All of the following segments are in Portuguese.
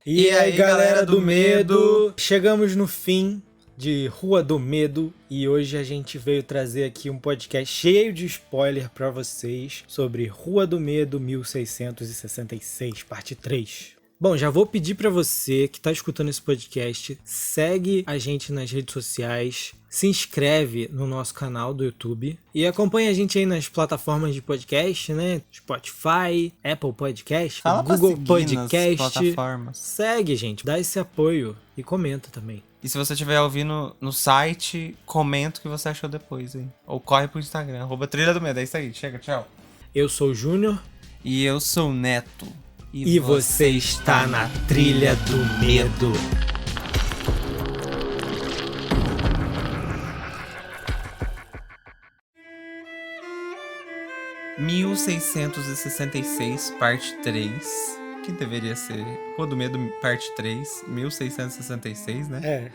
E aí, galera do medo! Chegamos no fim de Rua do Medo e hoje a gente veio trazer aqui um podcast cheio de spoiler pra vocês sobre Rua do Medo 1666, parte 3. Bom, já vou pedir pra você que tá escutando esse podcast, segue a gente nas redes sociais, se inscreve no nosso canal do YouTube e acompanha a gente aí nas plataformas de podcast, né? Spotify, Apple Podcast, Fala Google pra seguir Podcast. nas plataformas. Segue, gente, dá esse apoio e comenta também. E se você estiver ouvindo no site, comenta o que você achou depois, hein? Ou corre pro Instagram, @Trilha do Medo. É isso aí, chega, tchau. Eu sou o Júnior. E eu sou o Neto. E você está na Trilha do Medo. ...1666, parte 3... que deveria ser Rua do Medo, parte 3... ...1666, né?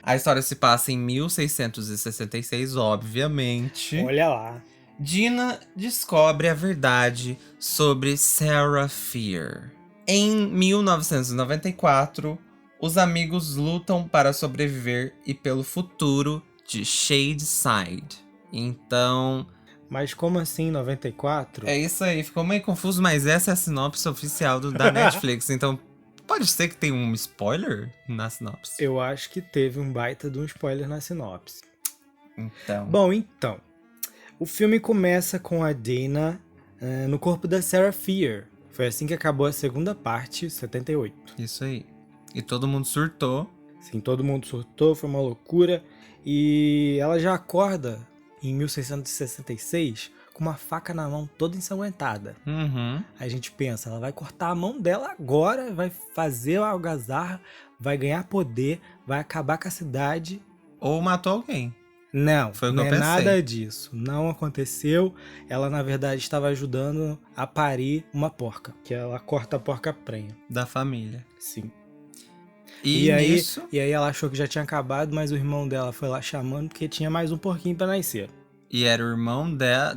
A história se passa em 1666, obviamente. Olha lá. Dina descobre a verdade sobre Sarah Fier. Em 1994, os amigos lutam para sobreviver e pelo futuro de Shadeside. Então... Mas como assim 94? É isso aí, ficou meio confuso, mas essa é a sinopse oficial da Netflix. Então, pode ser que tenha um spoiler na sinopse? Eu acho que teve um baita de um spoiler na sinopse. Então... Bom, então... O filme começa com a Dina no corpo da Sarah Fier. Foi assim que acabou a segunda parte, 78. Isso aí. E todo mundo surtou. Sim, todo mundo surtou, foi uma loucura. E ela já acorda em 1666 com uma faca na mão toda ensanguentada. Uhum. Aí a gente pensa, ela vai cortar a mão dela agora, vai fazer a algazarra, vai ganhar poder, vai acabar com a cidade. Ou matou alguém. Não, Foi o que não eu é pensei. nada disso. Não aconteceu. Ela, na verdade, estava ajudando a parir uma porca. Que ela corta a porca prenha. Da família. Sim. E aí, nisso... e aí ela achou que já tinha acabado, mas o irmão dela foi lá chamando porque tinha mais um porquinho pra nascer. E era o irmão da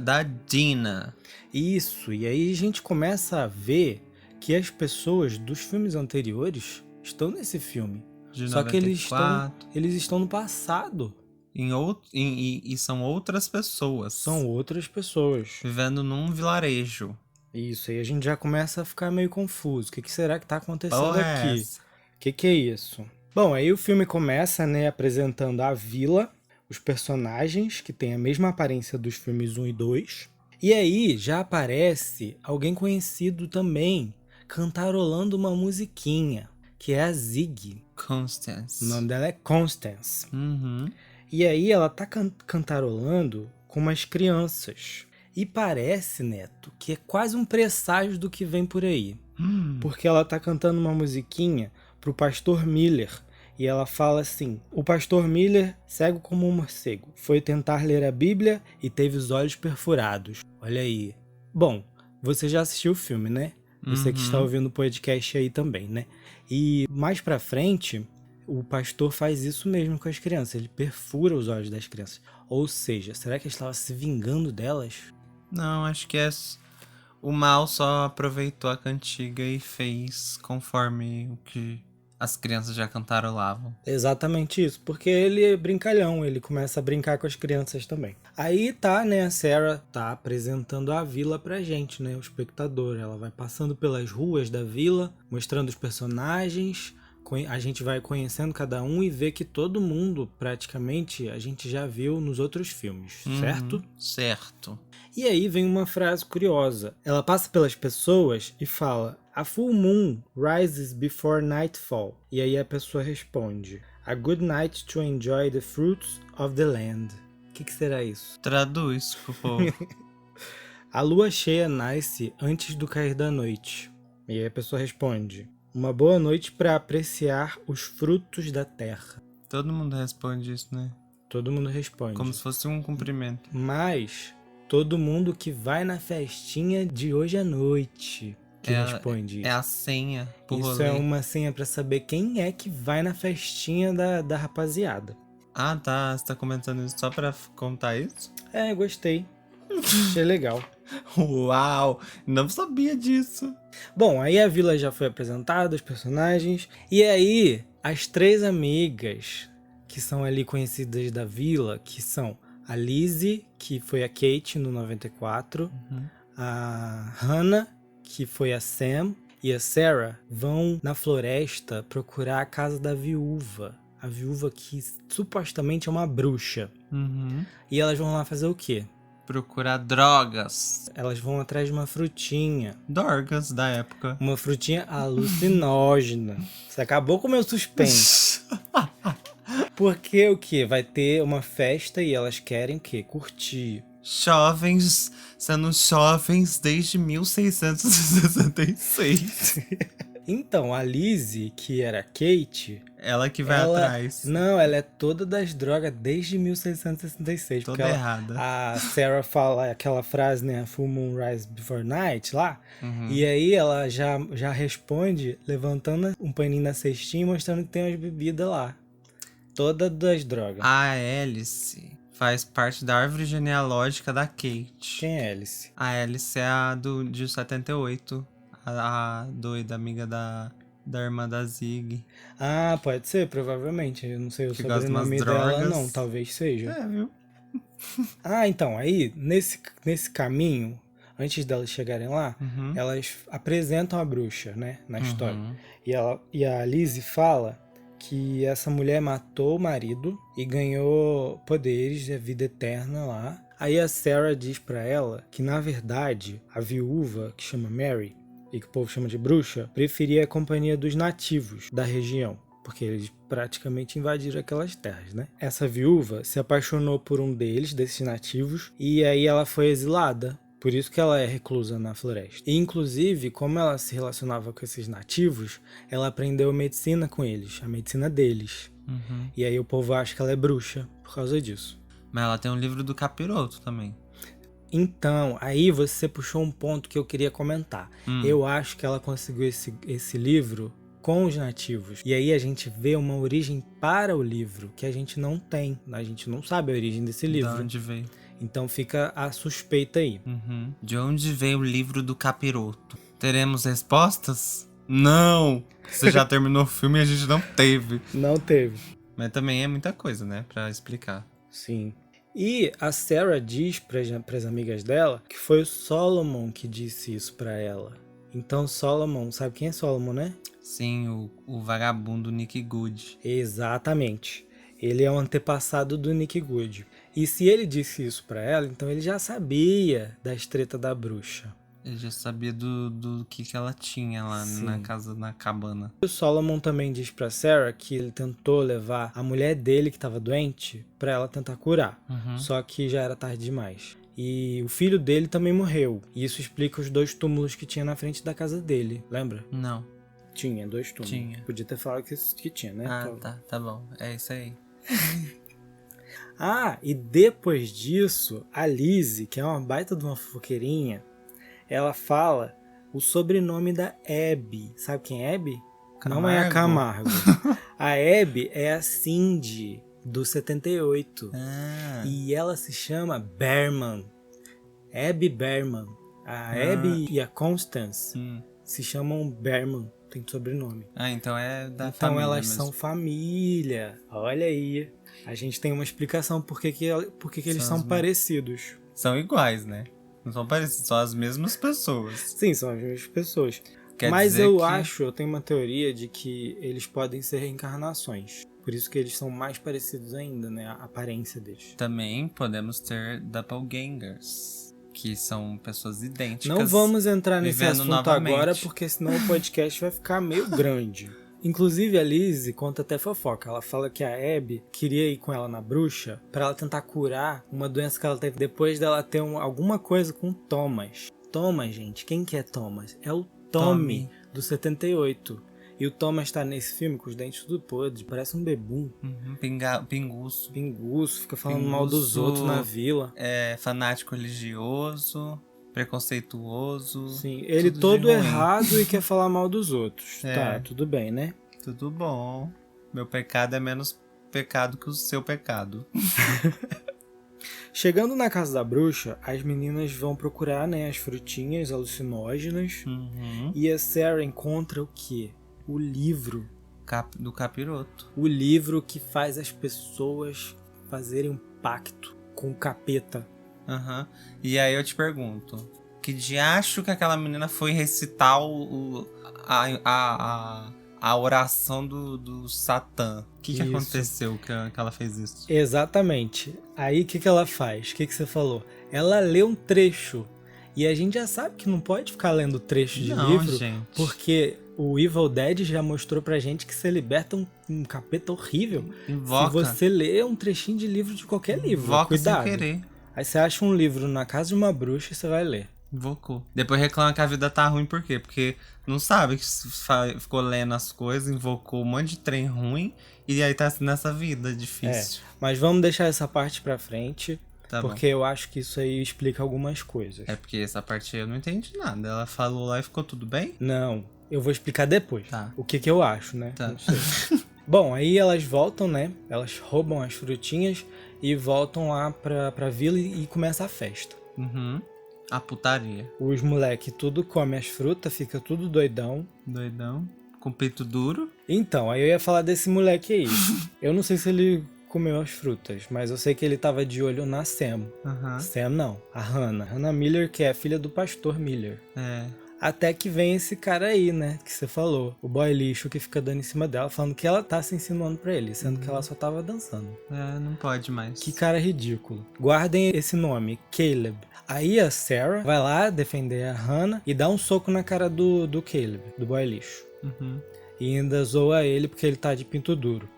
Dina. Isso. E aí a gente começa a ver que as pessoas dos filmes anteriores estão nesse filme. De Só 94. que eles estão no passado. E são outras pessoas. São outras pessoas. Vivendo num vilarejo. Isso, aí a gente já começa a ficar meio confuso. O que será que tá acontecendo Porra é aqui? essa? O que é isso? Bom, aí o filme começa, né, apresentando a vila, os personagens, que têm a mesma aparência dos filmes 1 e 2. E aí já aparece alguém conhecido também, cantarolando uma musiquinha, que é a Ziggy. Constance. O nome dela é Constance. Uhum. E aí ela tá cantarolando com umas crianças. E parece, Neto, que é quase um presságio do que vem por aí. Porque ela tá cantando uma musiquinha pro pastor Miller. E ela fala assim: o pastor Miller, cego como um morcego, foi tentar ler a Bíblia e teve os olhos perfurados. Olha aí. Bom, você já assistiu o filme, né? Você que está ouvindo o podcast aí também, né? E mais pra frente... O pastor faz isso mesmo com as crianças, ele perfura os olhos das crianças. Ou seja, será que ele estava se vingando delas? Não, acho que o mal só aproveitou a cantiga e fez conforme o que as crianças já cantarolavam. Exatamente isso, porque ele é brincalhão, ele começa a brincar com as crianças também. Aí tá, né, a Sarah tá apresentando a vila pra gente, né, o espectador. Ela vai passando pelas ruas da vila, mostrando os personagens... A gente vai conhecendo cada um e vê que todo mundo, praticamente, a gente já viu nos outros filmes, certo? Certo. E aí vem uma frase curiosa. Ela passa pelas pessoas e fala: "A full moon rises before nightfall." E aí a pessoa responde: "A good night to enjoy the fruits of the land." O que será isso? Traduz pro povo. A lua cheia nasce antes do cair da noite. E aí a pessoa responde: "Uma boa noite para apreciar os frutos da terra." Todo mundo responde isso, né? Todo mundo responde. Como se fosse um cumprimento. Mas todo mundo que vai na festinha de hoje à noite que responde isso. É a senha pro Isso rolê. é uma senha para saber quem é que vai na festinha da rapaziada. Ah, tá. Você tá comentando isso só pra contar isso? É, gostei. Achei legal. Uau, não sabia disso. Bom, aí a vila já foi apresentada, os personagens. E aí, as 3 amigas que são ali conhecidas da vila, que são a Lizzie, que foi a Kate no 94, a Hannah, que foi a Sam, e a Sarah, vão na floresta procurar a casa da viúva. A viúva que supostamente é uma bruxa. E elas vão lá fazer o quê? Procurar drogas. Elas vão atrás de uma frutinha. Dorgas da época. Uma frutinha alucinógena. Você acabou com o meu suspense. Porque o quê? Vai ter uma festa e elas querem o quê? Curtir. Jovens sendo jovens desde 1666. Então, a Lizzie, que era a Kate... Ela que vai atrás. Não, ela é toda das drogas desde 1666. Toda errada. A Sarah fala aquela frase, né? Full moon rise before night, lá. E aí ela já responde levantando um paninho na cestinha e mostrando que tem umas bebidas lá. Toda das drogas. A Alice faz parte da árvore genealógica da Kate. Quem é Alice? A Alice é a de 78. A doida amiga da irmã da Zig. Ah, pode ser, provavelmente. Eu não sei o sobrenome dela, não. Talvez seja. É, viu? Ah, então, aí, nesse caminho, antes delas chegarem lá, elas apresentam a bruxa, né, na história. E a Lizzie fala que essa mulher matou o marido e ganhou poderes de vida eterna lá. Aí a Sarah diz pra ela que, na verdade, a viúva, que chama Mary, e que o povo chama de bruxa, preferia a companhia dos nativos da região, porque eles praticamente invadiram aquelas terras, né? Essa viúva se apaixonou por um desses nativos, e aí ela foi exilada. Por isso que ela é reclusa na floresta. E, inclusive, como ela se relacionava com esses nativos, ela aprendeu medicina com eles, a medicina deles. E aí o povo acha que ela é bruxa por causa disso. Mas ela tem um livro do capiroto também. Então, aí você puxou um ponto que eu queria comentar. Eu acho que ela conseguiu esse livro com os nativos. E aí a gente vê uma origem para o livro que a gente não tem. A gente não sabe a origem desse livro. De onde veio? Então fica a suspeita aí. De onde veio o livro do capiroto? Teremos respostas? Não! Você já terminou o filme e a gente não teve. Não teve. Mas também é muita coisa, né? Pra explicar. Sim. E a Sarah diz para as amigas dela que foi o Solomon que disse isso para ela. Então Solomon, sabe quem é Solomon, né? Sim, o vagabundo Nick Good. Exatamente. Ele é o antepassado do Nick Good. E se ele disse isso para ela, então ele já sabia da treta da bruxa. Ele já sabia do que ela tinha lá na casa, na cabana. O Solomon também diz pra Sarah que ele tentou levar a mulher dele, que estava doente, pra ela tentar curar. Só que já era tarde demais. E o filho dele também morreu. E isso explica os 2 túmulos que tinha na frente da casa dele, lembra? Não. Tinha 2 túmulos. Tinha. Podia ter falado que tinha, né? Ah, tá bom. É isso aí. E depois disso, a Lizzie, que é uma baita de uma fofoqueirinha, ela fala o sobrenome da Abby. Sabe quem é Abby? Camargo. Não é a Camargo. A Abby é a Cindy, do 78. E ela se chama Berman. Abby Berman. A Abby e a Constance se chamam Berman. Tem sobrenome. Então é da família. Então elas mesmo. são família. Olha aí. A gente tem uma explicação por que eles são parecidos. São iguais, né? Não são parecidos, são as mesmas pessoas. Sim, são as mesmas pessoas. Quer Mas dizer eu tenho uma teoria de que eles podem ser reencarnações. Por isso que eles são mais parecidos ainda, né? A aparência deles. Também podemos ter doppelgangers, que são pessoas idênticas. Não vamos entrar nesse assunto novamente. agora, porque senão o podcast vai ficar meio grande. Inclusive a Lizzie conta até fofoca. Ela fala que a Abby queria ir com ela na bruxa pra ela tentar curar uma doença que ela teve depois dela ter alguma coisa com Thomas. Thomas, gente, quem que é Thomas? É o Tommy, do 78. E o Thomas tá nesse filme com os dentes tudo podres, parece um bebum. Pinguço. Pinguço, fica falando mal dos outros na vila. É fanático religioso, preconceituoso. Sim, ele todo errado e quer falar mal dos outros. Tá, tudo bem, né? Tudo bom. Meu pecado é menos pecado que o seu pecado. Chegando na casa da bruxa, as meninas vão procurar, né, as frutinhas alucinógenas. E a Sarah encontra o quê? O livro. Do capiroto. O livro que faz as pessoas fazerem um pacto com o capeta. E aí eu te pergunto, que diacho que aquela menina foi recitar a oração do Satã? O que aconteceu que ela fez isso? Exatamente. Aí o que ela faz? O que você falou? Ela lê um trecho. E a gente já sabe que não pode ficar lendo trecho de livro, gente. Porque o Evil Dead já mostrou pra gente que você liberta um capeta horrível. Invoca. Se você lê um trechinho de livro de qualquer livro. Invoca cuidado. sem querer. Aí você acha um livro na casa de uma bruxa e você vai ler. Invocou. Depois reclama que a vida tá ruim, por quê? Porque não sabe que ficou lendo as coisas, invocou um monte de trem ruim e aí tá nessa vida difícil. Mas vamos deixar essa parte pra frente, porque bom. eu acho que isso aí explica algumas coisas. É porque essa parte aí eu não entendi nada. Ela falou lá e ficou tudo bem? Não, eu vou explicar depois. Tá. O que eu acho, né? Não sei. Bom, aí elas voltam, né? Elas roubam as frutinhas e voltam lá pra vila e começa a festa. A putaria. Os moleque tudo come as frutas, fica tudo doidão. Doidão. Com peito duro. Então, aí eu ia falar desse moleque aí. Eu não sei se ele comeu as frutas, mas eu sei que ele tava de olho na Sam. Sam não, a Hannah. Hannah Miller, que é a filha do pastor Miller. Até que vem esse cara aí, né, que você falou. O boy lixo que fica dando em cima dela, falando que ela tá se insinuando pra ele, sendo que ela só tava dançando. Não pode mais. Que cara ridículo. Guardem esse nome, Caleb. Aí a Sarah vai lá defender a Hannah e dá um soco na cara do Caleb, do boy lixo. E ainda zoa ele porque ele tá de pinto duro.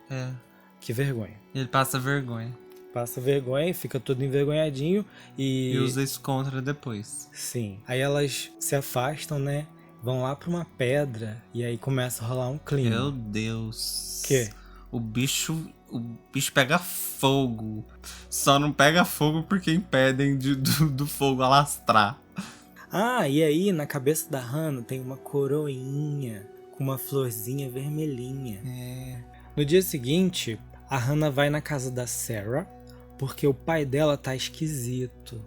Que vergonha. Ele passa vergonha. Passa vergonha, fica todo envergonhadinho e usa isso contra depois. Sim. Aí elas se afastam, né? Vão lá pra uma pedra e aí começa a rolar um clima. Meu Deus. Que? O bicho pega fogo. Só não pega fogo porque impedem do fogo alastrar. E aí na cabeça da Hannah tem uma coroinha com uma florzinha vermelhinha. No dia seguinte, a Hannah vai na casa da Sarah porque o pai dela tá esquisito.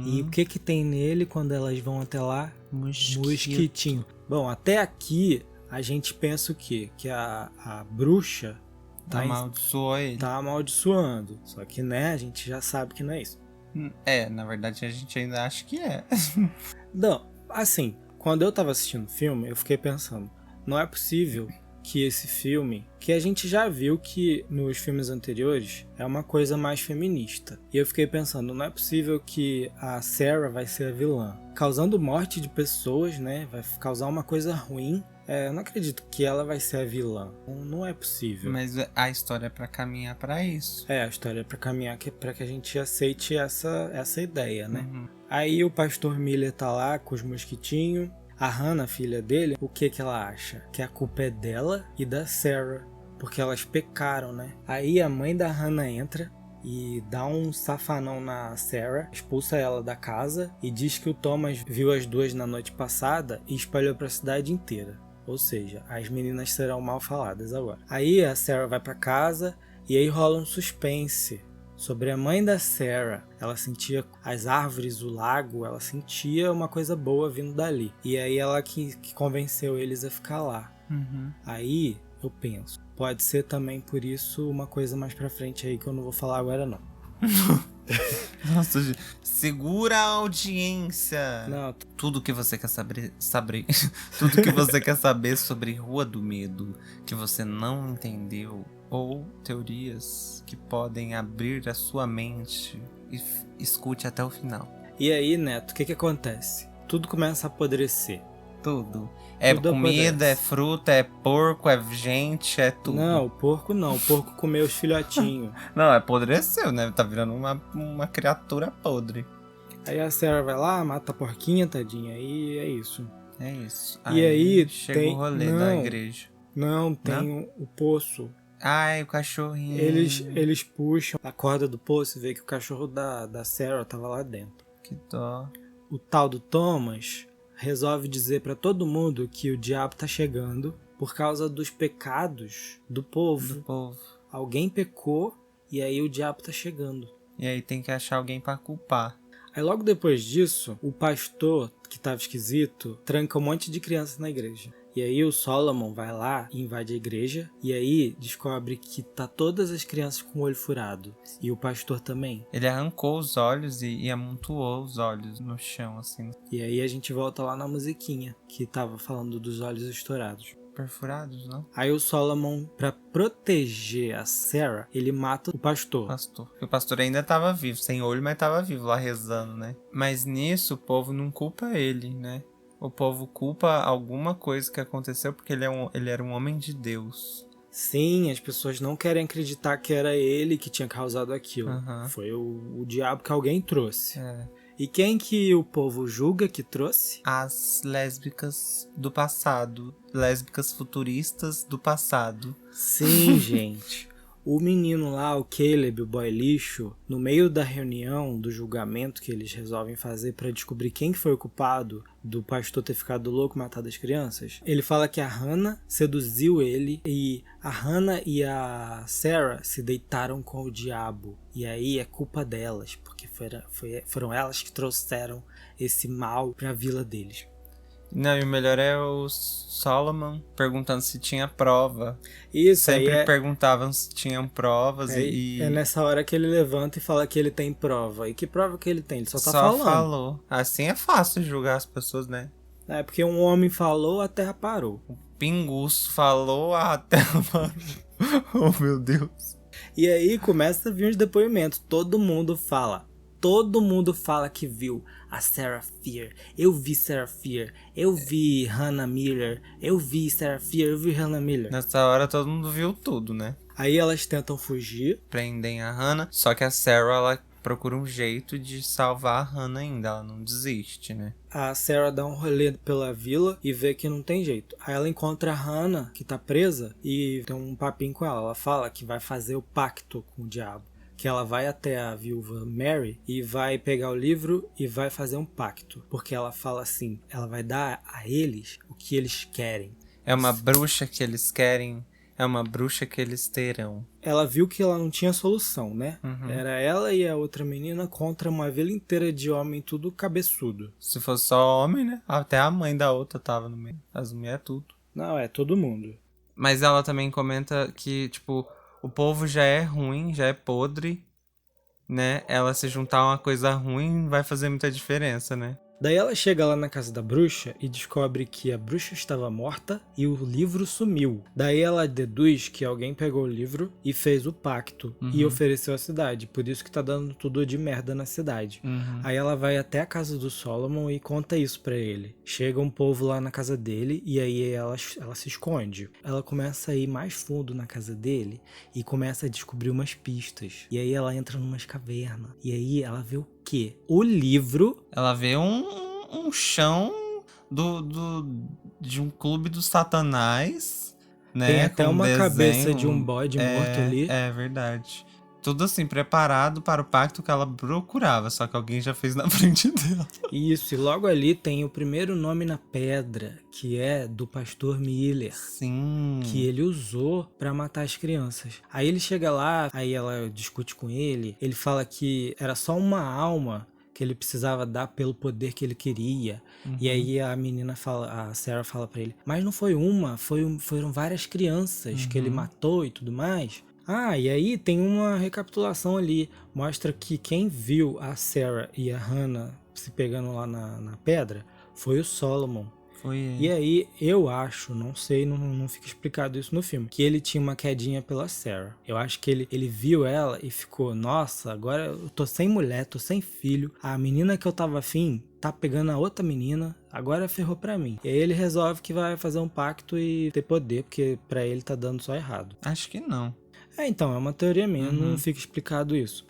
E o que tem nele quando elas vão até lá? Mosquitinho. Bom, até aqui a gente pensa o quê? Que a bruxa amaldiçoou ele. Tá amaldiçoando. Só que, né, a gente já sabe que não é isso. Na verdade a gente ainda acha que é. Não, assim, quando eu tava assistindo o filme, eu fiquei pensando, não é possível que esse filme, que a gente já viu que nos filmes anteriores é uma coisa mais feminista. E eu fiquei pensando, não é possível que a Sarah vai ser a vilã, causando morte de pessoas, né? Vai causar uma coisa ruim. Eu não acredito que ela vai ser a vilã. Não é possível. Mas a história é pra caminhar pra isso. A história é pra caminhar pra que a gente aceite essa ideia, né? Aí o pastor Miller tá lá com os mosquitinhos. A Hannah, filha dele, o que ela acha? Que a culpa é dela e da Sarah, porque elas pecaram, né? Aí a mãe da Hannah entra e dá um safanão na Sarah, expulsa ela da casa e diz que o Thomas viu as duas na noite passada e espalhou pra cidade inteira. Ou seja, as meninas serão mal faladas agora. Aí a Sarah vai pra casa e aí rola um suspense sobre a mãe da Sarah. Ela sentia as árvores, o lago, ela sentia uma coisa boa vindo dali. E aí ela que convenceu eles a ficar lá. Aí eu penso, pode ser também por isso uma coisa mais pra frente aí que eu não vou falar agora não. Nossa, segura a audiência. Não. Tudo que você quer saber tudo que você quer saber sobre Rua do Medo que você não entendeu, ou teorias que podem abrir a sua mente, e escute até o final. E aí, Neto, o que acontece? Tudo começa a apodrecer. Tudo. É tudo comida, apodrece. É fruta, é porco, é gente, é tudo. Não, o porco não. O porco comeu os filhotinhos. Não, apodreceu, né? Tá virando uma criatura podre. Aí a Sarah vai lá, mata a porquinha, tadinha, e é isso. É isso. E aí chega o rolê da igreja. Não, tem o poço. Ai, o cachorrinho. Eles puxam a corda do poço e vê que o cachorro da Sarah tava lá dentro. Que dó. O tal do Thomas resolve dizer pra todo mundo que o diabo tá chegando por causa dos pecados do povo. Do povo. Alguém pecou e aí o diabo tá chegando. E aí tem que achar alguém pra culpar. Aí logo depois disso, o pastor, que tava esquisito, tranca um monte de crianças na igreja. E aí o Solomon vai lá e invade a igreja, e aí descobre que tá todas as crianças com o olho furado. E o pastor também. Ele arrancou os olhos e amontoou os olhos no chão, assim. E aí a gente volta lá na musiquinha, que tava falando dos olhos estourados. Perfurados, não? Aí o Solomon, pra proteger a Sarah, ele mata o pastor. O pastor ainda tava vivo, sem olho, mas tava vivo lá rezando, né? Mas nisso o povo não culpa ele, né? O povo culpa alguma coisa que aconteceu porque ele era um homem de Deus. Sim, as pessoas não querem acreditar que era ele que tinha causado aquilo. Foi o diabo que alguém trouxe. E quem que o povo julga que trouxe? As lésbicas do passado. Lésbicas futuristas do passado. Sim, gente. O menino lá, o Caleb, o boy lixo, no meio da reunião, do julgamento que eles resolvem fazer pra descobrir quem foi o culpado do pastor ter ficado louco e matado as crianças, ele fala que a Hannah seduziu ele e a Hannah e a Sarah se deitaram com o diabo. E aí é culpa delas, porque foram elas que trouxeram esse mal pra vila deles. Não, e o melhor é o Solomon perguntando se tinha prova. Isso, sempre perguntavam se tinham provas É nessa hora que ele levanta e fala que ele tem prova. E que prova que ele tem? Ele só tá falando. Falou. Assim é fácil julgar as pessoas, né? É, porque um homem falou, a terra parou. O pinguço falou, a terra parou. Oh, meu Deus. E aí começa a vir os depoimentos. Todo mundo fala que viu a Sarah Fier. Eu vi Sarah Fier. Eu vi Hannah Miller. Eu vi Sarah Fier. Eu vi Hannah Miller. Nessa hora todo mundo viu tudo, né? Aí elas tentam fugir. Prendem a Hannah. Só que a Sarah, ela procura um jeito de salvar a Hannah ainda. Ela não desiste, né? A Sarah dá um rolê pela vila e vê que não tem jeito. Aí ela encontra a Hannah, que tá presa, e tem um papinho com ela. Ela fala que vai fazer o pacto com o diabo. Que ela vai até a viúva Mary e vai pegar o livro e vai fazer um pacto. Porque ela fala assim, ela vai dar a eles o que eles querem. É uma bruxa que eles querem, é uma bruxa que eles terão. Ela viu que ela não tinha solução, né? Era ela e a outra menina contra uma vila inteira de homem, tudo cabeçudo. Se fosse só homem, né? Até a mãe da outra tava no meio. As mulheres tudo. Não, é todo mundo. Mas ela também comenta que, tipo, o povo já é ruim, já é podre, né? Ela se juntar a uma coisa ruim vai fazer muita diferença, né? Daí ela chega lá na casa da bruxa e descobre que a bruxa estava morta e o livro sumiu. Daí ela deduz que alguém pegou o livro e fez o pacto e ofereceu à cidade. Por isso que tá dando tudo de merda na cidade. Aí ela vai até a casa do Solomon e conta isso pra ele. Chega um povo lá na casa dele e aí ela se esconde. Ela começa a ir mais fundo na casa dele e começa a descobrir umas pistas. E aí ela entra numas cavernas. E aí ela vê o quê? O livro. Ela vê um chão de um clube dos satanás, né? Tem até com uma desenho, cabeça de um bode morto ali. É verdade. Tudo assim, preparado para o pacto que ela procurava, só que alguém já fez na frente dela. Isso, e logo ali tem o primeiro nome na pedra, que é do pastor Miller. Sim. Que ele usou pra matar as crianças. Aí ele chega lá, aí ela discute com ele, ele fala que era só uma alma que ele precisava dar pelo poder que ele queria. E aí a menina fala, a Sarah fala pra ele, mas não foi uma, foram várias crianças que ele matou e tudo mais. Ah, e aí tem uma recapitulação ali. Mostra que quem viu a Sarah e a Hannah se pegando lá na pedra foi o Solomon. Foi ele. E aí eu acho, não sei, não fica explicado isso no filme, que ele tinha uma quedinha pela Sarah. Eu acho que ele viu ela e ficou, nossa, agora eu tô sem mulher, tô sem filho. A menina que eu tava afim tá pegando a outra menina, agora ferrou pra mim. E aí ele resolve que vai fazer um pacto e ter poder, porque pra ele tá dando só errado. Acho que não. Então, é uma teoria minha, não fica explicado isso.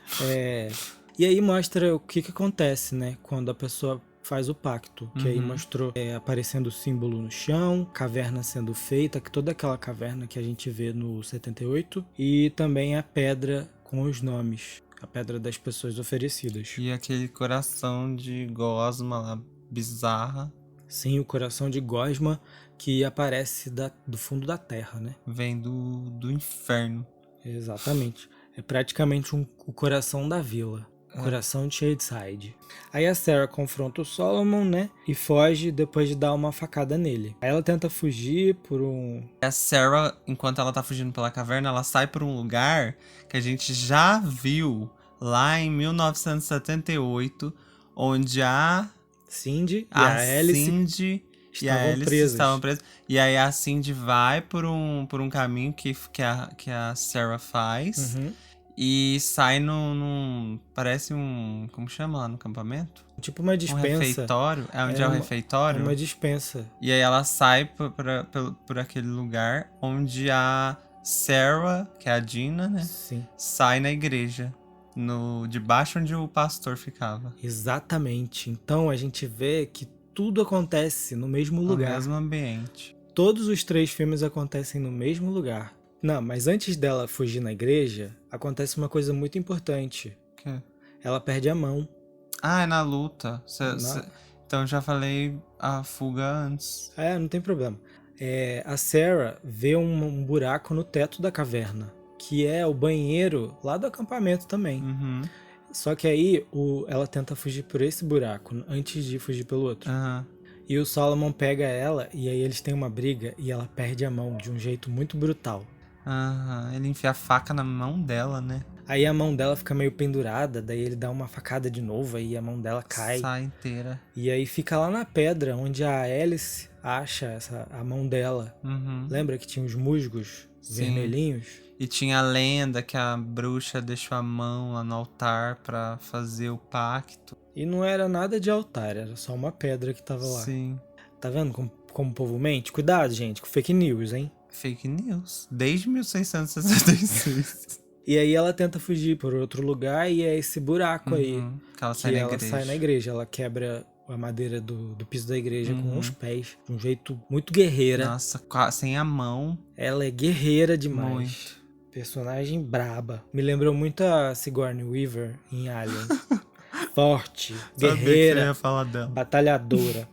E aí mostra o que acontece, né, quando a pessoa faz o pacto, que aí mostrou aparecendo o símbolo no chão, caverna sendo feita, que toda aquela caverna que a gente vê no 78, e também a pedra com os nomes, a pedra das pessoas oferecidas. E aquele coração de gosma lá, bizarra. Sim, o coração de gosma que aparece do fundo da terra, né? Vem do inferno. Exatamente. É praticamente o coração da vila. O coração de Shadyside. Aí a Sarah confronta o Solomon, né? E foge depois de dar uma facada nele. Aí ela tenta fugir por um... A Sarah, enquanto ela tá fugindo pela caverna, ela sai por um lugar que a gente já viu lá em 1978, onde a Cindy e a Alice estavam presas. E aí a Cindy vai por um caminho que a Sarah faz. Uhum. E sai num... Parece um... Como chama lá no acampamento? Tipo uma dispensa. Um refeitório. É onde é o refeitório? É uma dispensa. E aí ela sai por aquele lugar onde a Sarah, que é a Dina, né? Sim. Sai na igreja. Debaixo onde o pastor ficava. Exatamente. Então a gente vê que tudo acontece no mesmo lugar. No mesmo ambiente. Todos os 3 filmes acontecem no mesmo lugar. Não, mas antes dela fugir na igreja, acontece uma coisa muito importante. O quê? Ela perde a mão. Ah, é na luta. Então já falei a fuga antes. Não tem problema. A Sarah vê um buraco no teto da caverna, que é o banheiro lá do acampamento também. Uhum. Só que aí ela tenta fugir por esse buraco, antes de fugir pelo outro. Uhum. E o Solomon pega ela, e aí eles têm uma briga, e ela perde a mão de um jeito muito brutal. Ele enfia a faca na mão dela, né? Aí a mão dela fica meio pendurada, daí ele dá uma facada de novo, aí a mão dela cai. Sai inteira. E aí fica lá na pedra, onde a Alice acha a mão dela. Uhum. Lembra que tinha os musgos vermelhinhos? E tinha a lenda que a bruxa deixou a mão lá no altar pra fazer o pacto. E não era nada de altar, era só uma pedra que tava lá. Sim. Tá vendo como o povo mente? Cuidado, gente, com fake news, hein? Fake news. Desde 1666. E aí ela tenta fugir por outro lugar e é esse buraco aí. Que ela sai na igreja. Ela quebra a madeira do piso da igreja com os pés. De um jeito muito guerreira. Nossa, sem a mão. Ela é guerreira demais. Muito. Personagem braba. Me lembrou muito a Sigourney Weaver em Alien. Forte, guerreira, que eu ia falar dela. Batalhadora.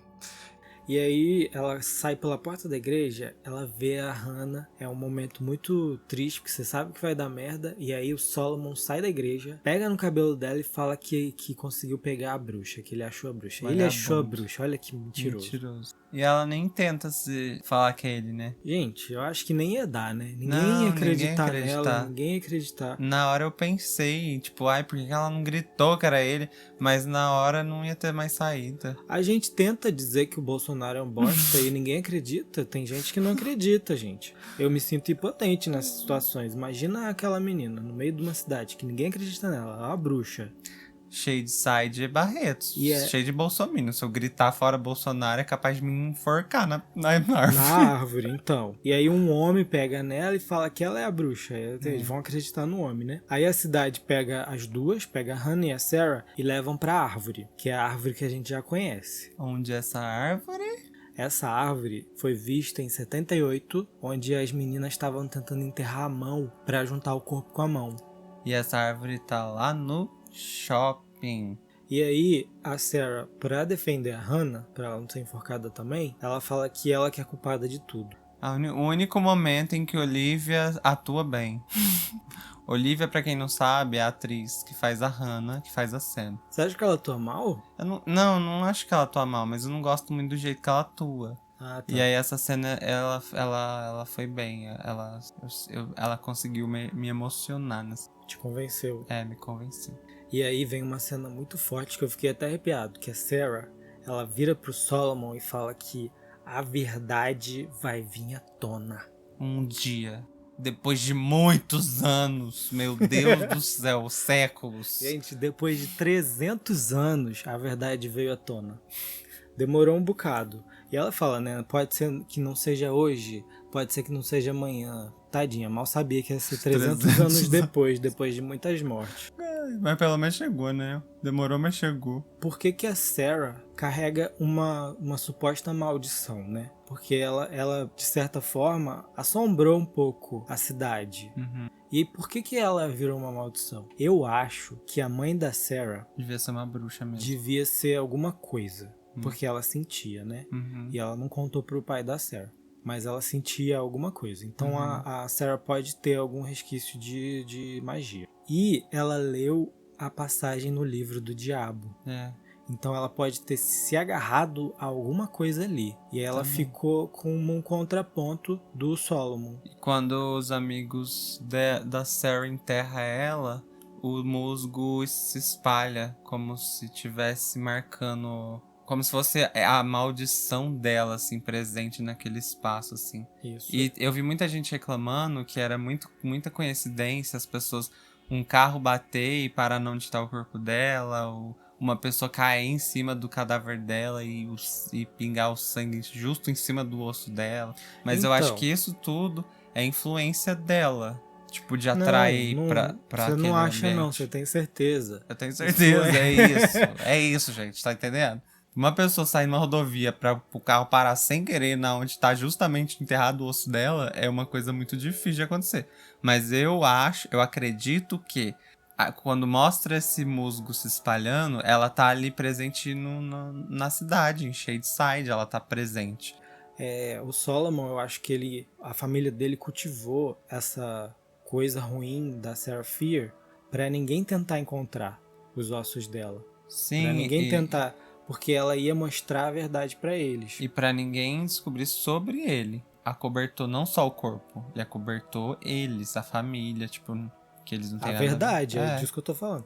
E aí ela sai pela porta da igreja, ela vê a Hannah, é um momento muito triste, porque você sabe que vai dar merda, e aí o Solomon sai da igreja, pega no cabelo dela e fala que conseguiu pegar a bruxa, que ele achou a bruxa. Ele achou a bruxa, olha que mentiroso. E ela nem tenta se falar que é ele, né? Gente, eu acho que nem ia dar, né? Ninguém ia acreditar nela, ninguém ia acreditar. Na hora eu pensei, tipo, por que ela não gritou que era ele? Mas na hora não ia ter mais saída. A gente tenta dizer que o Bolsonaro é um bosta e ninguém acredita. Tem gente que não acredita, gente. Eu me sinto impotente nessas situações. Imagina aquela menina no meio de uma cidade que ninguém acredita nela, ela é uma bruxa. Shadyside é Barretos. Cheio de bolsominion. Se eu gritar fora Bolsonaro, é capaz de me enforcar na árvore. Na árvore, então. E aí um homem pega nela e fala que ela é a bruxa. Eles vão acreditar no homem, né? Aí a cidade pega as duas, pega a Hannah e a Sarah, e levam pra árvore, que é a árvore que a gente já conhece. Onde é essa árvore? Essa árvore foi vista em 78, onde as meninas estavam tentando enterrar a mão pra juntar o corpo com a mão. E essa árvore tá lá no shopping. E aí, a Sarah, pra defender a Hannah, pra ela não ser enforcada também, ela fala que ela que é culpada de tudo. O único momento em que Olivia atua bem. Olivia, pra quem não sabe, é a atriz que faz a Hannah, que faz a Sam. Você acha que ela atua mal? Eu não acho que ela atua mal, mas eu não gosto muito do jeito que ela atua. Ah, tá. E aí essa cena, ela foi bem. Ela conseguiu me emocionar. Te convenceu. Me convenceu. E aí vem uma cena muito forte que eu fiquei até arrepiado, que a Sarah, ela vira pro Solomon e fala que a verdade vai vir à tona. Um dia. Depois de muitos anos, meu Deus do céu, séculos. Gente, depois de 300 anos, a verdade veio à tona. Demorou um bocado. E ela fala, né, pode ser que não seja hoje, pode ser que não seja amanhã. Tadinha, mal sabia que ia ser 300 anos depois de muitas mortes. Mas pelo menos chegou, né? Demorou, mas chegou. Por que a Sarah carrega uma suposta maldição, né? Porque ela, de certa forma, assombrou um pouco a cidade. Uhum. E por que ela virou uma maldição? Eu acho que a mãe da Sarah... devia ser uma bruxa mesmo. Devia ser alguma coisa. Porque ela sentia, né? Uhum. E ela não contou pro pai da Sarah. mas ela sentia alguma coisa. Então a Sarah pode ter algum resquício de magia. E ela leu a passagem no livro do diabo. Então ela pode ter se agarrado a alguma coisa ali. E ela ficou com um contraponto do Solomon. E quando os amigos da Sarah enterram ela, o musgo se espalha como se estivesse marcando... Como se fosse a maldição dela, assim, presente naquele espaço, assim. Isso. E eu vi muita gente reclamando que era muita coincidência as pessoas... Um carro bater e parar onde está o corpo dela, ou uma pessoa cair em cima do cadáver dela e pingar o sangue justo em cima do osso dela. Mas eu acho que isso tudo é influência dela. Tipo, de atrair pra você aquele não acha, ambiente. não, você tem certeza. Eu tenho certeza, é isso. É isso, gente, tá entendendo? Uma pessoa sair numa rodovia para o carro parar sem querer na onde está justamente enterrado o osso dela é uma coisa muito difícil de acontecer. Mas eu acredito que quando mostra esse musgo se espalhando, ela tá ali presente na cidade, em Shadyside, ela tá presente. O Solomon, eu acho que a família dele cultivou essa coisa ruim da Sarah Fier para ninguém tentar encontrar os ossos dela. Sim. Pra ninguém tentar... Porque ela ia mostrar a verdade pra eles. E pra ninguém descobrir sobre ele. Acobertou não só o corpo, ele acobertou eles, a família, tipo, que eles não têm nada. A verdade, é disso que eu tô falando.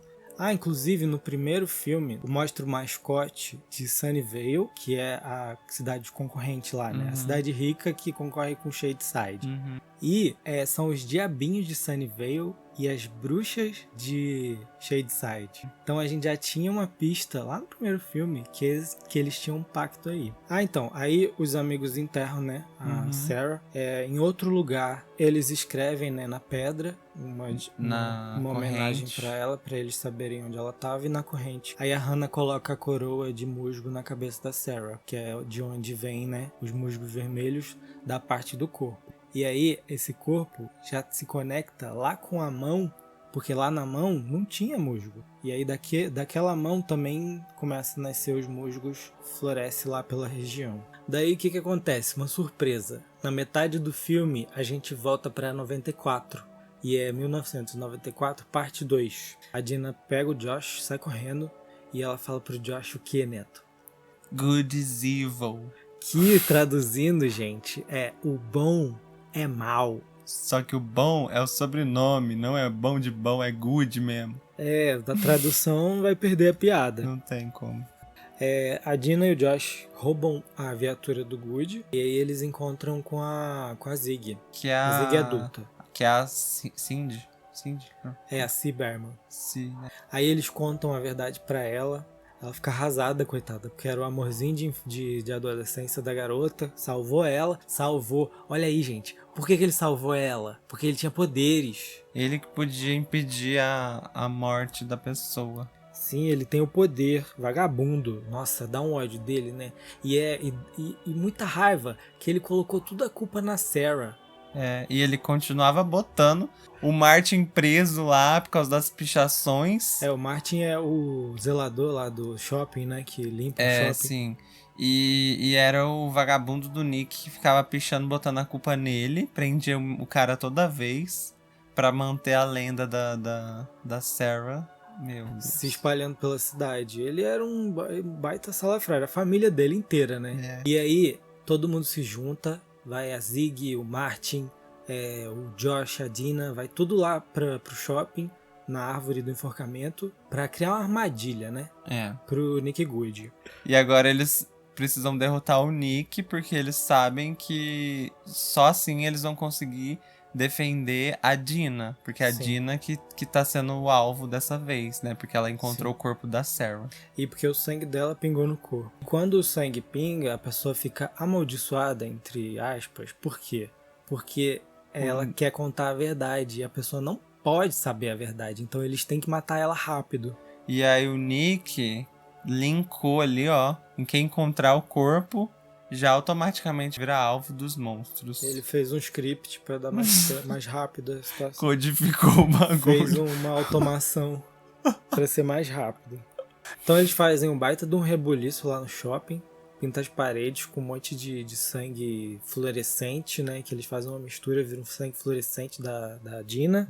Inclusive no primeiro filme mostra o mascote de Sunnyvale, que é a cidade concorrente lá, né? A cidade rica que concorre com Shadyside. E são os diabinhos de Sunnyvale e as bruxas de Shadyside. Então a gente já tinha uma pista lá no primeiro filme que eles tinham um pacto aí. Então, aí os amigos enterram, né, a Sarah. Em outro lugar, eles escrevem, né, na pedra uma homenagem pra eles saberem onde ela tava, e na corrente. Aí a Hannah coloca a coroa de musgo na cabeça da Sarah, que é de onde vem, né, os musgos vermelhos da parte do corpo. E aí, esse corpo já se conecta lá com a mão, porque lá na mão não tinha musgo. E aí, daquela mão também começa a nascer os musgos, floresce lá pela região. Daí, o que acontece? Uma surpresa. Na metade do filme, a gente volta para 94. E é 1994, parte 2. A Dina pega o Josh, sai correndo, e ela fala pro Josh o que, Neto? Good is evil. Que, traduzindo, gente, o bom é mal. Só que o bom é o sobrenome, não é bom de bom, é good mesmo. Da tradução vai perder a piada. Não tem como. A Dina e o Josh roubam a viatura do Good, e aí eles encontram com a Ziggy. A Ziggy adulta. Que é a Cindy. Cindy? Não. A C. Berman. Sim, né? Aí eles contam a verdade pra ela. Ela fica arrasada, coitada, porque era o amorzinho de adolescência da garota. Salvou ela. Olha aí, gente. Por que ele salvou ela? Porque ele tinha poderes. Ele que podia impedir a morte da pessoa. Sim, ele tem o poder. Vagabundo. Nossa, dá um ódio dele, né? E muita raiva que ele colocou toda a culpa na Sarah. E ele continuava botando o Martin preso lá por causa das pichações. O Martin é o zelador lá do shopping, né? Que limpa o shopping. Sim. E era o vagabundo do Nick que ficava pichando, botando a culpa nele. Prendia o cara toda vez pra manter a lenda da Sarah. Meu Deus. Se espalhando pela cidade. Ele era um baita salafrário. A família dele inteira, né? E aí, todo mundo se junta. Vai a Ziggy, o Martin, o Josh, a Dina, vai tudo lá pro shopping, na árvore do enforcamento, pra criar uma armadilha, né? Pro Nick Good. E agora eles precisam derrotar o Nick, porque eles sabem que só assim eles vão conseguir defender a Dina. Porque é a Dina que tá sendo o alvo dessa vez, né? Porque ela encontrou o corpo da Sarah. E porque o sangue dela pingou no corpo. Quando o sangue pinga, a pessoa fica amaldiçoada, entre aspas. Por quê? Porque ela quer contar a verdade e a pessoa não pode saber a verdade. Então eles têm que matar ela rápido. E aí o Nick linkou ali, ó, em quem encontrar o corpo já automaticamente vira alvo dos monstros. Ele fez um script pra dar mais rápido a situação. Codificou o bagulho. Fez uma automação pra ser mais rápido. Então eles fazem um baita de um rebuliço lá no shopping pinta as paredes com um monte de sangue fluorescente, né? Que eles fazem uma mistura, vira um sangue fluorescente da Dina.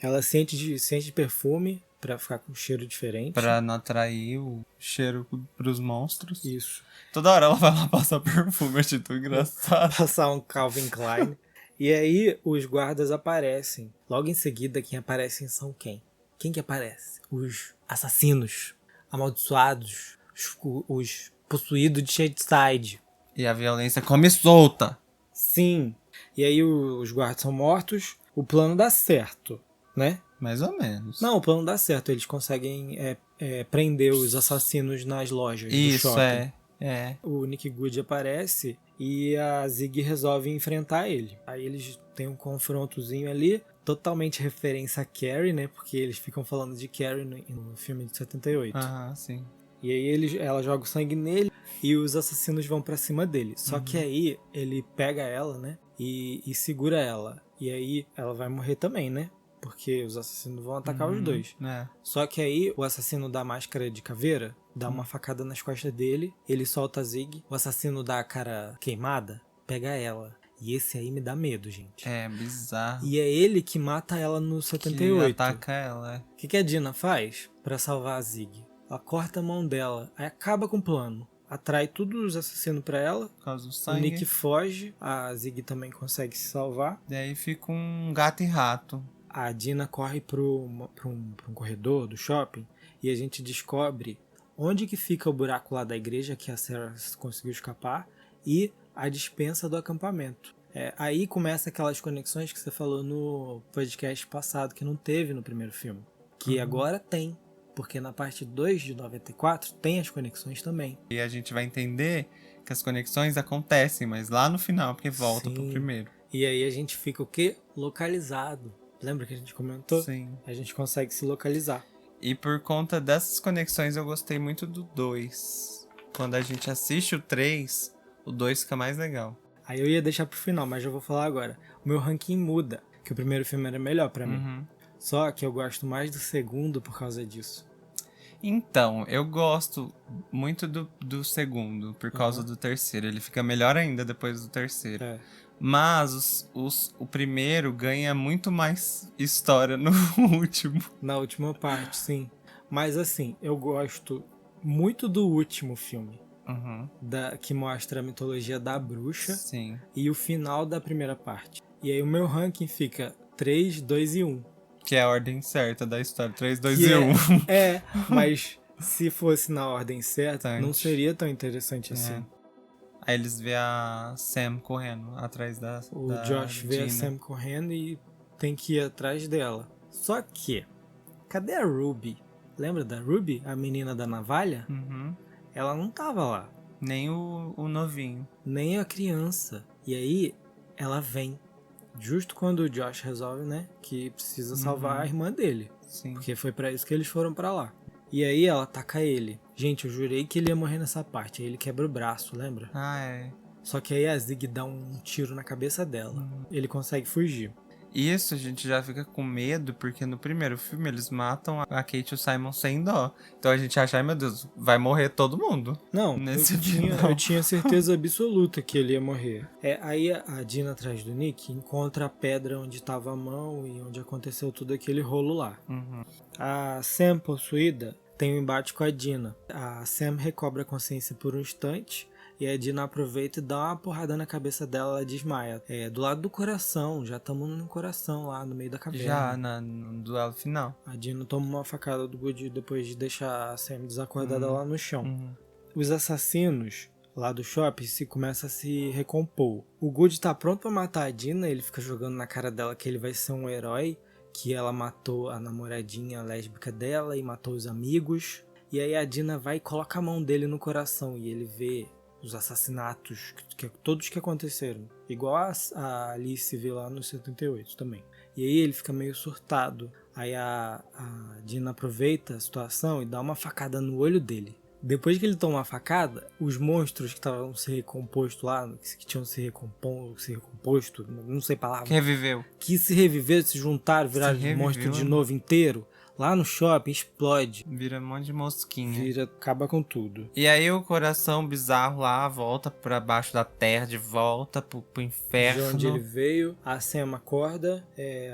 Ela sente de perfume pra ficar com um cheiro diferente. Pra não atrair o cheiro pros monstros. Isso. Toda hora ela vai lá passar perfume, achei tão engraçado. Passar um Calvin Klein. E aí os guardas aparecem. Logo em seguida, quem aparecem são quem? Quem que aparece? Os assassinos, amaldiçoados, os possuídos de Shadyside. E a violência come solta. Sim. E aí os guardas são mortos, o plano dá certo, né? Mais ou menos. Não, o plano dá certo, eles conseguem prender os assassinos nas lojas do shopping. Isso, é. O Nick Good aparece e a Zig resolve enfrentar ele. Aí eles têm um confrontozinho ali, totalmente referência a Carrie, né? Porque eles ficam falando de Carrie no filme de 78. Ah, sim. E aí ela joga o sangue nele e os assassinos vão pra cima dele. Só que aí ele pega ela, né? E segura ela. E aí ela vai morrer também, né? Porque os assassinos vão atacar os dois. É. Só que aí o assassino da máscara de caveira dá uma facada nas costas dele, ele solta a Zig, o assassino da cara queimada pega ela. E esse aí me dá medo, gente. É, bizarro. E é ele que mata ela no 78. Que ataca ela, O que a Dina faz pra salvar a Zig? Ela corta a mão dela, aí acaba com o plano. Atrai todos os assassinos pra ela. Por causa do sangue. O Nick foge, a Zig também consegue se salvar. Daí fica um gato e rato. A Dina corre pra um corredor do shopping e a gente descobre onde que fica o buraco lá da igreja que a Sarah conseguiu escapar e a despensa do acampamento. Aí começa aquelas conexões que você falou no podcast passado, que não teve no primeiro filme. Que agora tem, porque na parte 2 de 94 tem as conexões também. E a gente vai entender que as conexões acontecem, mas lá no final, porque volta pro primeiro. E aí a gente fica o quê? Localizado. Lembra que a gente comentou? Sim. A gente consegue se localizar. E por conta dessas conexões eu gostei muito do 2. Quando a gente assiste o 3, o 2 fica mais legal. Aí eu ia deixar pro final, mas já vou falar agora. O meu ranking muda, que o primeiro filme era melhor pra mim. Só que eu gosto mais do segundo por causa disso. Então, eu gosto muito do segundo por causa do terceiro. Ele fica melhor ainda depois do terceiro. Mas o primeiro ganha muito mais história no último. Na última parte, sim. Mas assim, eu gosto muito do último filme. Que mostra a mitologia da bruxa. Sim. E o final da primeira parte. E aí o meu ranking fica 3, 2 e 1. Que é a ordem certa da história. 3, 2 e 1. Mas se fosse na ordem certa, não seria tão interessante assim. Aí eles vê a Sam correndo atrás da Josh vê Dina. a Sam correndo e tem que ir atrás dela. Só que, cadê a Ruby? Lembra da Ruby, a menina da navalha? Ela não tava lá. Nem o novinho. Nem a criança. E aí, ela vem. Justo quando o Josh resolve, né, que precisa salvar a irmã dele. Sim. Porque foi pra isso que eles foram pra lá. E aí ela ataca ele. Gente, eu jurei que ele ia morrer nessa parte. Aí ele quebra o braço, lembra? Ah, é. Só que aí a Zig dá um tiro na cabeça dela. Ele consegue fugir. Isso a gente já fica com medo, porque no primeiro filme eles matam a Kate e o Simon sem dó. Então a gente acha, ai meu Deus, vai morrer todo mundo. Não, eu tinha certeza absoluta que ele ia morrer. Aí a Dina atrás do Nick encontra a pedra onde estava a mão e onde aconteceu tudo aquele rolo lá. A Sam possuída tem um embate com a Dina. A Sam recobra a consciência por um instante. E a Dina aproveita e dá uma porrada na cabeça dela, ela desmaia. Do lado do coração, já estamos no coração lá, no meio da caverna. Já, no duelo final. A Dina toma uma facada do Good depois de deixar a Sam desacordada lá no chão. Os assassinos lá do shopping começam a se recompor. O Good tá pronto pra matar a Dina, ele fica jogando na cara dela que ele vai ser um herói, que ela matou a namoradinha lésbica dela e matou os amigos. E aí a Dina vai e coloca a mão dele no coração e ele vê os assassinatos, todos que aconteceram. Igual a Alice vê lá no 78 também. E aí ele fica meio surtado. Aí a Dina aproveita a situação e dá uma facada no olho dele. Depois que ele toma a facada, os monstros que estavam se recomposto lá, que tinham se recomposto, não sei palavra. Que reviveu. Que se reviveram, se juntaram, viraram monstro de novo inteiro. lá no shopping, explode. Vira um monte de mosquinha. Acaba com tudo. E aí o coração bizarro lá volta pra baixo da terra, de volta pro inferno. De onde ele veio, a Sam acorda,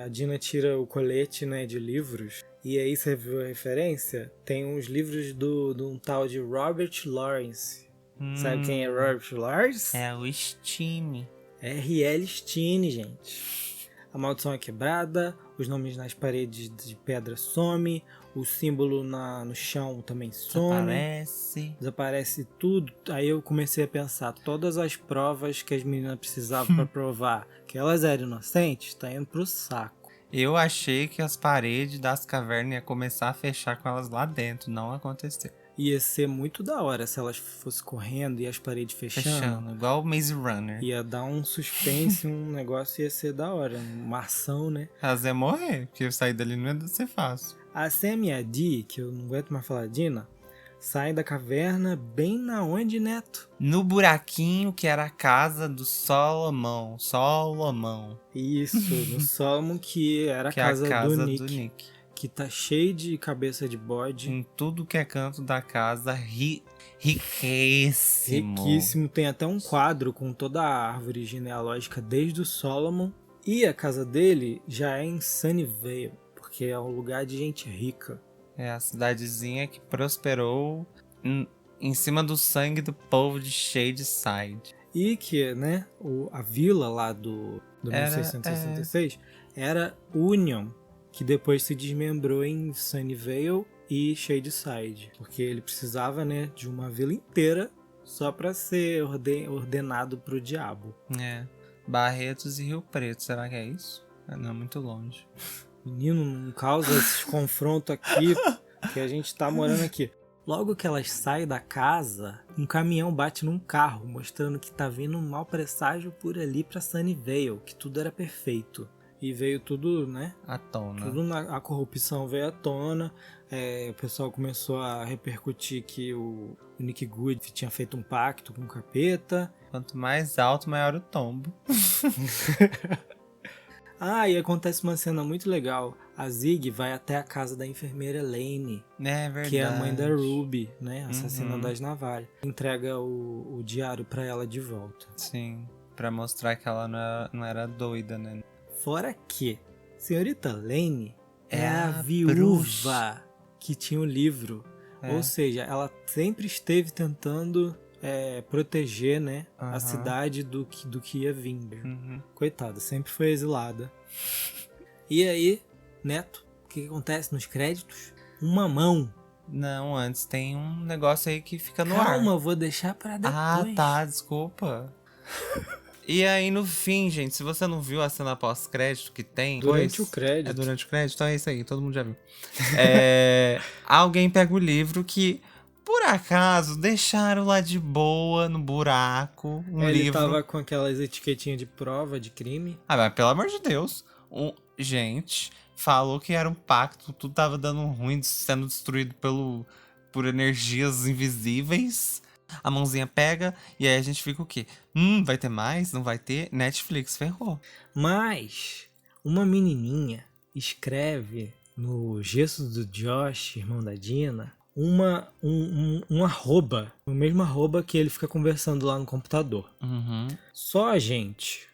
a Dina tira o colete, né, de livros. E aí você viu a referência? Tem uns livros de um tal de Robert Lawrence. Sabe quem é Robert Lawrence? É o Steam. R.L. Steam, gente. A maldição é quebrada, os nomes nas paredes de pedra somem, o símbolo no chão também some. Desaparece tudo. Aí eu comecei a pensar, todas as provas que as meninas precisavam pra provar que elas eram inocentes, tá indo pro saco. Eu achei que as paredes das cavernas iam começar a fechar com elas lá dentro, não aconteceu. Ia ser muito da hora se elas fossem correndo e as paredes fechando. Igual o Maze Runner. Ia dar um suspense, um negócio ia ser da hora. Uma ação, né? Elas iam morrer, porque eu sair dali não ia ser fácil. A Sam e a Dee, que eu não aguento mais falar Dina, saem da caverna bem na onde, Neto? No buraquinho que era a casa do Solomon. Isso, no Solomon, que era que a casa, do Nick. Nick. Que tá cheio de cabeça de bode. Em tudo que é canto da casa, riquíssimo. Riquíssimo. Tem até um quadro com toda a árvore genealógica desde o Solomon. E a casa dele já é em Sunnyvale, porque é um lugar de gente rica. É a cidadezinha que prosperou em cima do sangue do povo de Shadyside. E que, né, a vila lá do 1666 era Union, que depois se desmembrou em Sunnyvale e Shadyside, porque ele precisava, né, de uma vila inteira só para ser ordenado pro diabo. Barretos e Rio Preto, será que é isso? Não, muito longe. Menino, não causa esse confronto aqui, que a gente tá morando aqui. Logo que elas saem da casa, um caminhão bate num carro, mostrando que tá vindo um mau presságio por ali pra Sunnyvale, que tudo era perfeito. E veio tudo, né? À tona. A corrupção veio à tona. O pessoal começou a repercutir que o Nick Good tinha feito um pacto com o capeta. Quanto mais alto, maior o tombo. E acontece uma cena muito legal. A Zig vai até a casa da enfermeira Lane. É verdade. Que é a mãe da Ruby, né? Assassina das navalhas. Entrega o diário pra ela de volta. Sim, pra mostrar que ela não era doida, né? Fora que Senhorita Lane é a viúva que tinha o livro. Ou seja, ela sempre esteve tentando proteger, né, a cidade do que ia vir. Coitada, sempre foi exilada. E aí, Neto, o que acontece nos créditos? Uma mão. Não, antes tem um negócio aí que fica no ar. Calma, eu vou deixar pra depois. Tá, desculpa. E aí, no fim, gente, se você não viu a cena pós-crédito que tem... Durante o crédito. É durante o crédito? Então é isso aí, todo mundo já viu. Alguém pega o livro que, por acaso, deixaram lá de boa, no buraco, Ele livro. tava com aquelas etiquetinhas de prova de crime. Mas pelo amor de Deus. Gente, falou que era um pacto, tudo tava dando ruim, sendo destruído por energias invisíveis. A mãozinha pega e aí a gente fica o quê? Vai ter mais? Não vai ter? Netflix ferrou. Mas uma menininha escreve no gesso do Josh, irmão da Dina, um arroba, o mesmo arroba que ele fica conversando lá no computador. Só, gente,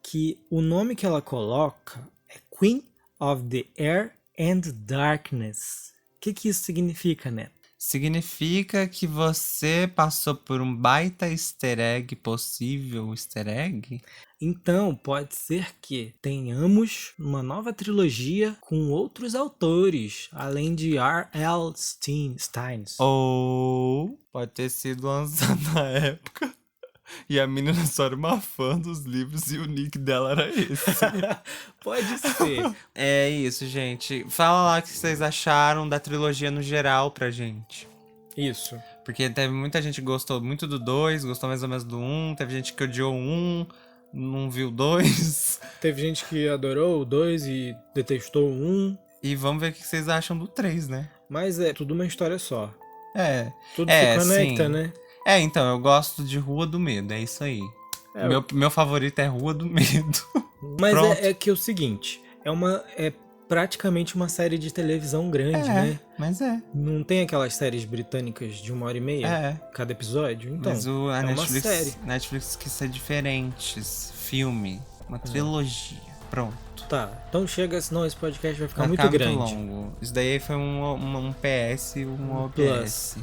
que o nome que ela coloca é Queen of the Air and Darkness. O que isso significa, Neto? Significa que você passou por um baita easter egg, possível easter egg? Então, pode ser que tenhamos uma nova trilogia com outros autores, além de R.L. Steins. Ou pode ter sido lançado na época e a menina só era uma fã dos livros e o nick dela era esse. Pode ser. É isso, gente. Fala lá o que vocês acharam da trilogia no geral pra gente. Isso. Porque teve muita gente que gostou muito do 2, gostou mais ou menos do 1. Teve gente que odiou o 1, não viu o 2. Teve gente que adorou o 2 e detestou o 1. E vamos ver o que vocês acham do 3, né? Mas é tudo uma história só. Tudo se conecta, sim. né? Então, eu gosto de Rua do Medo, é isso aí. Meu favorito é Rua do Medo. Mas é que é o seguinte, praticamente uma série de televisão grande, né? Mas é. Não tem aquelas séries britânicas de 1h30 cada episódio? Então, mas a Netflix, uma série. Netflix quis ser diferentes. Filme, uma trilogia. Pronto. Tá, então chega, senão esse podcast vai ficar muito grande. Muito longo. Isso daí foi um PS e um OBS.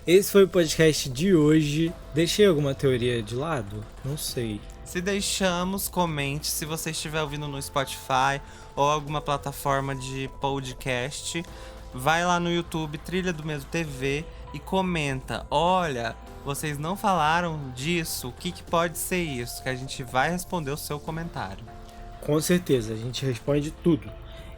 Esse foi o podcast de hoje. Deixei alguma teoria de lado? Não sei. Se deixamos, comente. Se você estiver ouvindo no Spotify ou alguma plataforma de podcast, vai lá no YouTube, Trilha do Medo TV, e comenta. Olha, vocês não falaram disso, o que pode ser isso? Que a gente vai responder o seu comentário. Com certeza, a gente responde tudo.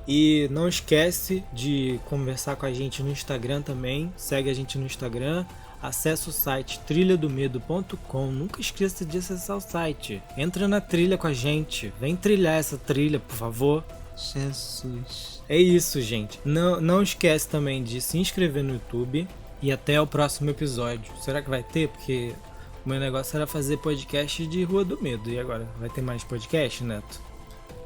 E não esquece de conversar com a gente no Instagram também. Segue a gente no Instagram. Acesse o site trilhadomedo.com. Nunca esqueça de acessar o site. Entra na trilha com a gente. Vem trilhar essa trilha, por favor. Jesus. É isso, gente. Não esquece também de se inscrever no YouTube. E até o próximo episódio. Será que vai ter? Porque o meu negócio era fazer podcast de Rua do Medo. E agora? Vai ter mais podcast, Neto?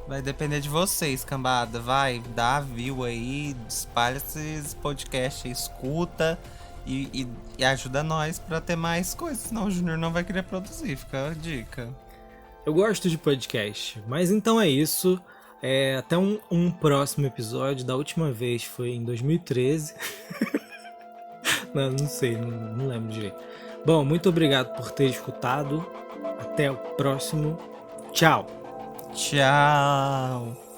Vai depender de vocês, cambada. Vai, dá view aí, espalha esses podcasts, escuta e ajuda nós pra ter mais coisas. Senão o Júnior não vai querer produzir, fica a dica. Eu gosto de podcast, mas então é isso. Até um próximo episódio. Da última vez foi em 2013. não sei, não lembro direito. Bom, muito obrigado por ter escutado. Até o próximo. Tchau. Tchau.